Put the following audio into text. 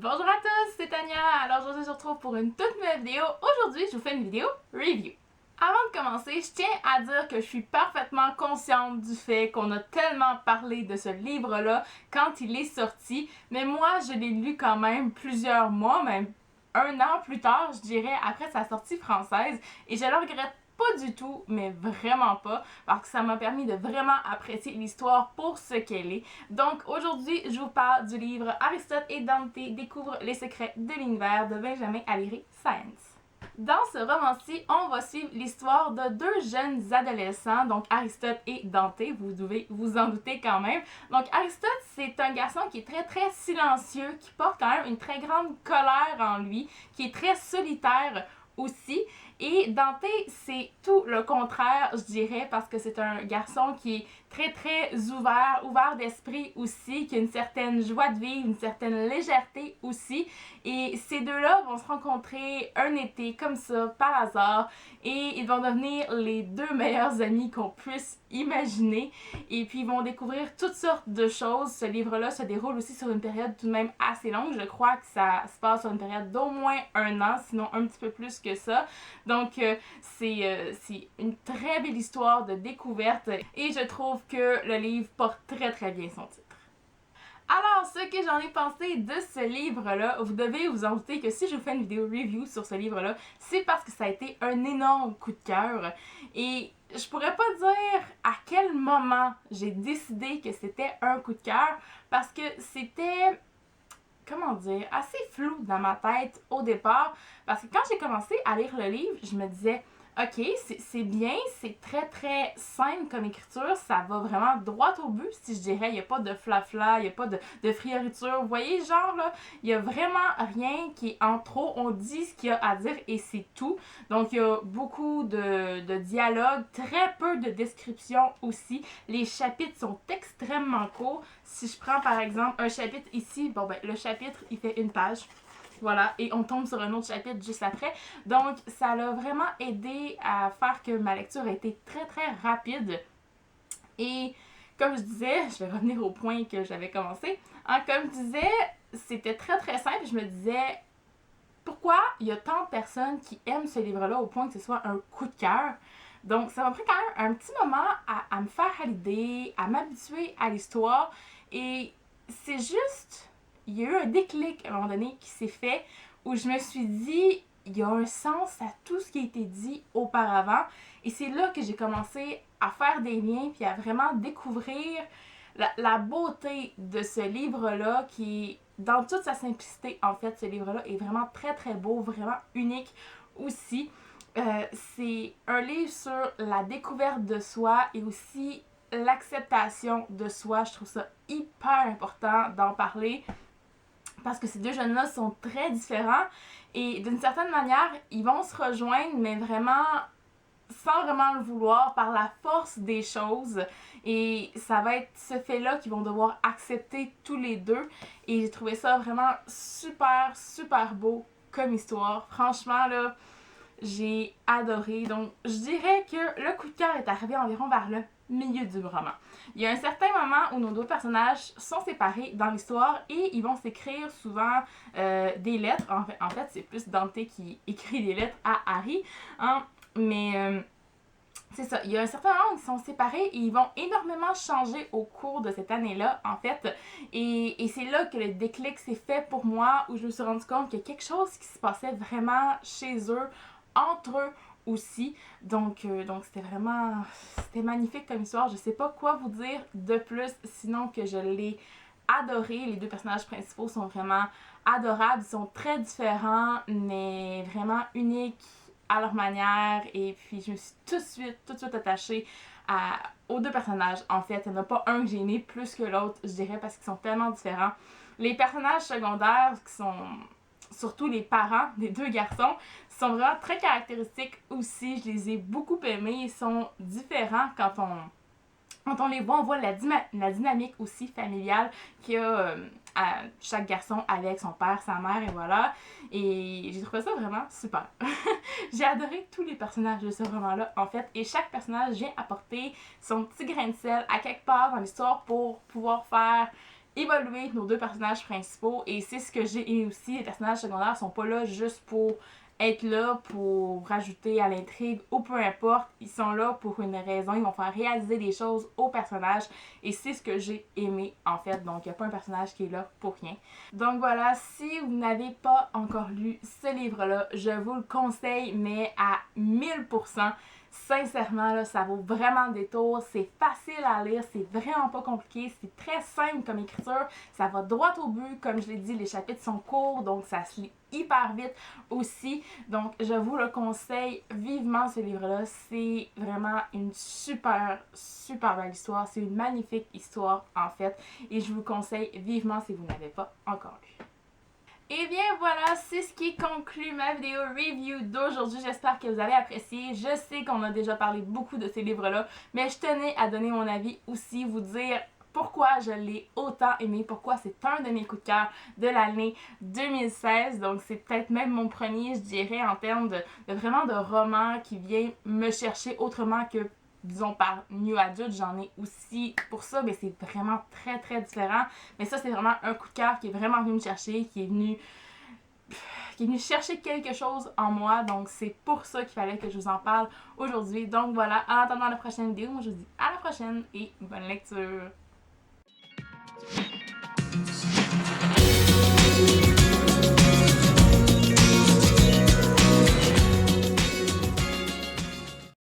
Bonjour à tous, c'est Tania. Alors aujourd'hui je vous retrouve pour une toute nouvelle vidéo. Aujourd'hui je vous fais une vidéo review. Avant de commencer, je tiens à dire que je suis parfaitement consciente du fait qu'on a tellement parlé de ce livre-là quand il est sorti, mais moi je l'ai lu quand même plusieurs mois, même un an plus tard, je dirais, après sa sortie française, et je le regrette pas du tout, mais vraiment pas, parce que ça m'a permis de vraiment apprécier l'histoire pour ce qu'elle est. Donc aujourd'hui, je vous parle du livre Aristote et Dante découvrent les secrets de l'univers de Benjamin Alire Sáenz. Dans ce roman-ci, on va suivre l'histoire de deux jeunes adolescents, donc Aristote et Dante, vous devez vous en douter quand même. Donc Aristote, c'est un garçon qui est très silencieux, qui porte quand même une très grande colère en lui, qui est très solitaire aussi. Et Dante, c'est tout le contraire, je dirais, parce que c'est un garçon qui est très ouvert d'esprit aussi, qui a une certaine joie de vivre, une certaine légèreté aussi. Et ces deux-là vont se rencontrer un été comme ça, par hasard, et ils vont devenir les deux meilleurs amis qu'on puisse imaginer. Et puis ils vont découvrir toutes sortes de choses. Ce livre-là se déroule aussi sur une période tout de même assez longue. Je crois que ça se passe sur une période d'au moins un an, sinon un petit peu plus que ça. Donc c'est une très belle histoire de découverte et je trouve que le livre porte très bien son titre. Alors, ce que j'en ai pensé de ce livre-là, vous devez vous en douter que si je vous fais une vidéo review sur ce livre-là, c'est parce que ça a été un énorme coup de cœur. Et je pourrais pas dire à quel moment j'ai décidé que c'était un coup de cœur, parce que c'était, comment dire, assez flou dans ma tête au départ. Parce que quand j'ai commencé à lire le livre, je me disais, ok, c'est bien, c'est très simple comme écriture, ça va vraiment droit au but, si je dirais, il n'y a pas de flafla, il n'y a pas de frioriture, vous voyez, genre là, il n'y a vraiment rien qui est en trop, on dit ce qu'il y a à dire et c'est tout. Donc il y a beaucoup de dialogue, très peu de description aussi, les chapitres sont extrêmement courts. Si je prends par exemple un chapitre ici, bon ben le chapitre il fait une page. Voilà, et on tombe sur un autre chapitre juste après. Donc, ça l'a vraiment aidé à faire que ma lecture a été très rapide. Et comme je disais, je vais revenir au point que j'avais commencé. Hein, comme je disais, c'était très simple. Je me disais, pourquoi il y a tant de personnes qui aiment ce livre-là au point que ce soit un coup de cœur? Donc, ça m'a pris quand même un petit moment à me faire à l'idée, à m'habituer à l'histoire. Et c'est juste, il y a eu un déclic à un moment donné qui s'est fait où je me suis dit, il y a un sens à tout ce qui a été dit auparavant. Et c'est là que j'ai commencé à faire des liens puis à vraiment découvrir la beauté de ce livre-là qui est dans toute sa simplicité. En fait, ce livre-là est vraiment très beau, vraiment unique aussi. C'est un livre sur la découverte de soi et aussi l'acceptation de soi. Je trouve ça hyper important d'en parler parce que ces deux jeunes-là sont très différents et d'une certaine manière, ils vont se rejoindre, mais vraiment sans vraiment le vouloir, par la force des choses. Et ça va être ce fait-là qu'ils vont devoir accepter tous les deux. Et j'ai trouvé ça vraiment super beau comme histoire. Franchement, là, j'ai adoré. Donc, je dirais que le coup de cœur est arrivé environ vers le milieu du roman. Il y a un certain moment où nos deux personnages sont séparés dans l'histoire et ils vont s'écrire souvent des lettres. En fait, c'est plus Dante qui écrit des lettres à Harry. Hein? Mais c'est ça, il y a un certain moment où ils sont séparés et ils vont énormément changer au cours de cette année-là, en fait. Et c'est là que le déclic s'est fait pour moi, où je me suis rendu compte qu'il y a quelque chose qui se passait vraiment chez eux, entre eux aussi. Donc c'était magnifique comme histoire. Je sais pas quoi vous dire de plus, sinon que je l'ai adoré. Les deux personnages principaux sont vraiment adorables, ils sont très différents, mais vraiment uniques à leur manière, et puis je me suis tout de suite attachée aux deux personnages. En fait, il n'y en a pas un que j'ai aimé plus que l'autre, je dirais, parce qu'ils sont tellement différents. Les personnages secondaires, qui sont surtout les parents des deux garçons, sont vraiment très caractéristiques aussi. Je les ai beaucoup aimés, ils sont différents quand on les voit, on voit la dynamique aussi familiale qu'il y a à chaque garçon avec son père, sa mère, et voilà. Et j'ai trouvé ça vraiment super. J'ai adoré tous les personnages de ce roman-là, en fait, et chaque personnage vient apporter son petit grain de sel à quelque part dans l'histoire pour pouvoir faire évoluer nos deux personnages principaux et c'est ce que j'ai aimé aussi. Les personnages secondaires sont pas là juste pour être là pour rajouter à l'intrigue ou peu importe, ils sont là pour une raison, ils vont faire réaliser des choses aux personnages et c'est ce que j'ai aimé en fait, donc il n'y a pas un personnage qui est là pour rien. Donc voilà, si vous n'avez pas encore lu ce livre-là, je vous le conseille mais à 1000%. Sincèrement, là, ça vaut vraiment le détour. C'est facile à lire, c'est vraiment pas compliqué, c'est très simple comme écriture. Ça va droit au but, comme je l'ai dit, les chapitres sont courts, donc ça se lit hyper vite aussi. Donc, je vous le conseille vivement ce livre-là. C'est vraiment une super, super belle histoire. C'est une magnifique histoire en fait. Et je vous conseille vivement si vous n'avez pas encore lu. Et bien voilà, c'est ce qui conclut ma vidéo review d'aujourd'hui. J'espère que vous avez apprécié. Je sais qu'on a déjà parlé beaucoup de ces livres-là, mais je tenais à donner mon avis aussi, vous dire pourquoi je l'ai autant aimé, pourquoi c'est un de mes coups de cœur de l'année 2016. Donc c'est peut-être même mon premier, je dirais, en termes de vraiment de roman qui vient me chercher autrement que disons par New Adult, j'en ai aussi pour ça, mais c'est vraiment très très différent. Mais ça, c'est vraiment un coup de cœur qui est vraiment venu me chercher, qui est venu chercher quelque chose en moi. Donc c'est pour ça qu'il fallait que je vous en parle aujourd'hui. Donc voilà, en attendant la prochaine vidéo, moi je vous dis à la prochaine et bonne lecture!